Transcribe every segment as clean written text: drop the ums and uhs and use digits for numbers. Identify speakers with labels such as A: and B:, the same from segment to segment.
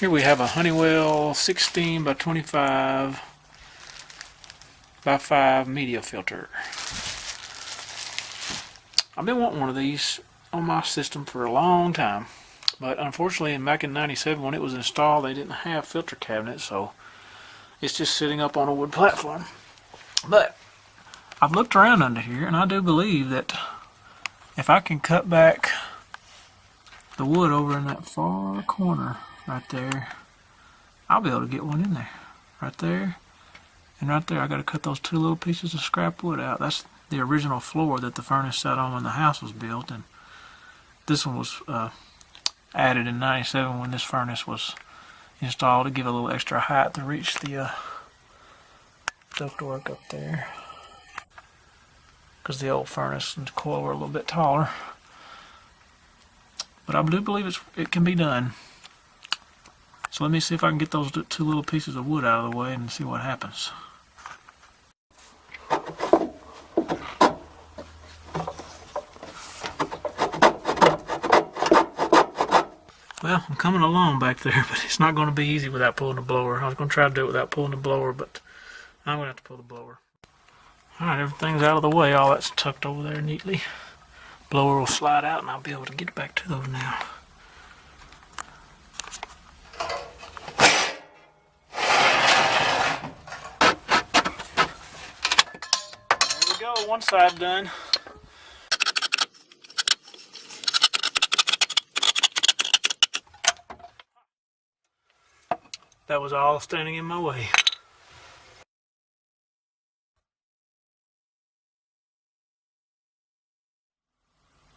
A: Here we have a Honeywell 16 by 25 by 5 media filter. I've been wanting one of these on my system for a long time, but unfortunately back in '97 when it was installed they didn't have filter cabinets, so it's just sitting up on a wood platform. But I've looked around under here and I do believe that if I can cut back the wood over in that far corner right there, I'll be able to get one in there. Right there and right there. I got to cut those two little pieces of scrap wood out. That's the original floor that the furnace sat on when the house was built, and this one was added in '97 when this furnace was installed to give a little extra height to reach the ductwork up there, because the old furnace and the coil were a little bit taller. But I do believe it can be done. So let me see if I can get those two little pieces of wood out of the way and see what happens. Well, I'm coming along back there, but it's not going to be easy without pulling the blower. I was going to try to do it without pulling the blower, but I'm going to have to pull the blower. Alright, everything's out of the way. All that's tucked over there neatly. Blower will slide out and I'll be able to get back to those now. There we go, one side done. That was all standing in my way.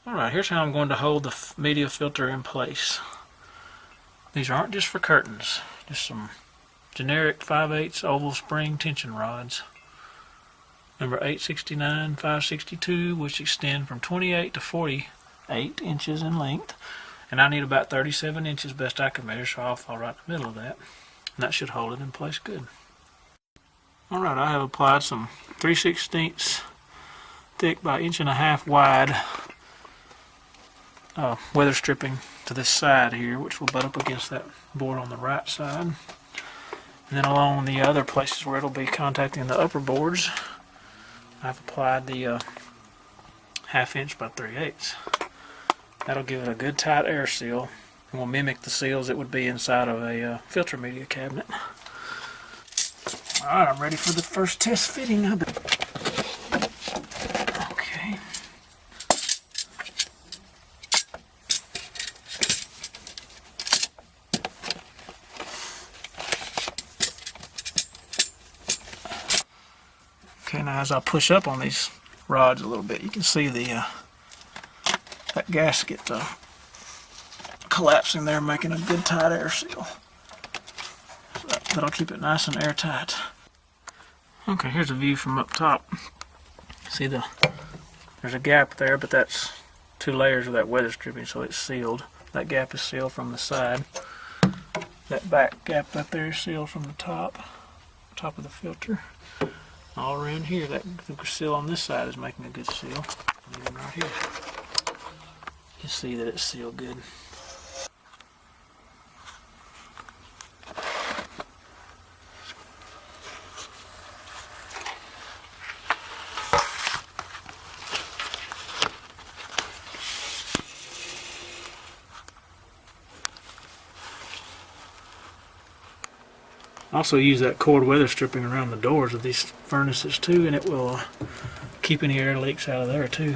A: Alright, here's how I'm going to hold the media filter in place. These aren't just for curtains, just some generic 5/8 oval spring tension rods. Number 869, 562, which extend from 28 to 48 inches in length. And I need about 37 inches best I can measure, so I'll fall right in the middle of that. And that should hold it in place good. Alright, I have applied some 3/16 thick by 1.5 inch wide weather stripping to this side here, which will butt up against that board on the right side. And then along the other places where it'll be contacting the upper boards, I've applied the 1/2 inch by 3/8. That'll give it a good tight air seal and will mimic the seals it would be inside of a filter media cabinet. Alright, I'm ready for the first test fitting of it. Okay. Okay, now as I push up on these rods a little bit, you can see the that gasket collapsing there, making a good tight air seal. So that'll keep it nice and airtight. Okay, here's a view from up top. See there's a gap there, but that's 2 layers of that weather stripping, so it's sealed. That gap is sealed from the side. That back gap up there is sealed from the top of the filter. All around here, the seal on this side is making a good seal. And even right here, you can see that it's sealed good. Also use that cord weather stripping around the doors of these furnaces too, and it will keep any air leaks out of there too,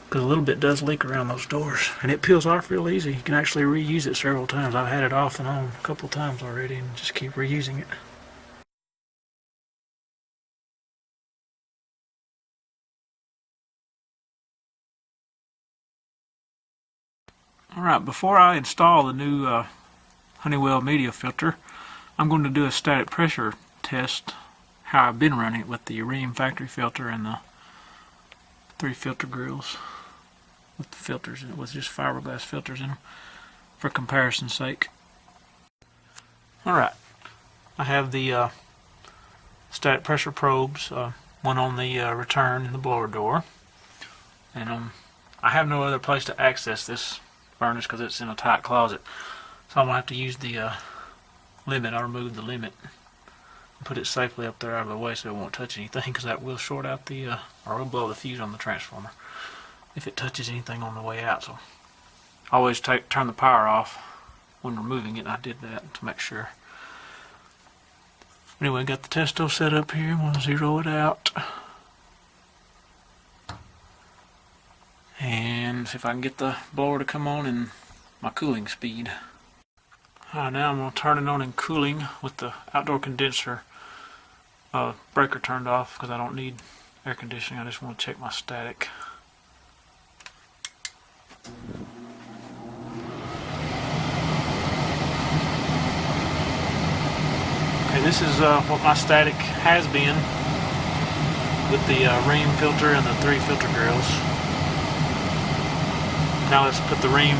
A: because a little bit does leak around those doors, and it peels off real easy. You can actually reuse it several times. I've had it off and on a couple times already and just keep reusing it. Alright, before I install the new Honeywell media filter, I'm going to do a static pressure test, how I've been running it with the Ream factory filter and the 3 filter grills with the filters in it, with just fiberglass filters in them, for comparison's sake. Alright, I have the static pressure probes, one on the return in the blower door, and I have no other place to access this furnace because it's in a tight closet. So I'm going to have to use the limit. I removed the limit and put it safely up there out of the way so it won't touch anything, because that will short out the, or will blow the fuse on the transformer if it touches anything on the way out. So I always turn the power off when removing it, and I did that to make sure. Anyway, got the testo set up here. I'm going to zero it out. And see if I can get the blower to come on in my cooling speed. Alright, now I'm going to turn it on in cooling with the outdoor condenser breaker turned off, because I don't need air conditioning. I just want to check my static. Okay, this is what my static has been with the ream filter and the 3 filter grills. Now let's put the ream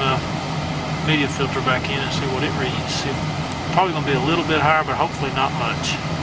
A: media filter back in and see what it reads. It's probably going to be a little bit higher, but hopefully not much.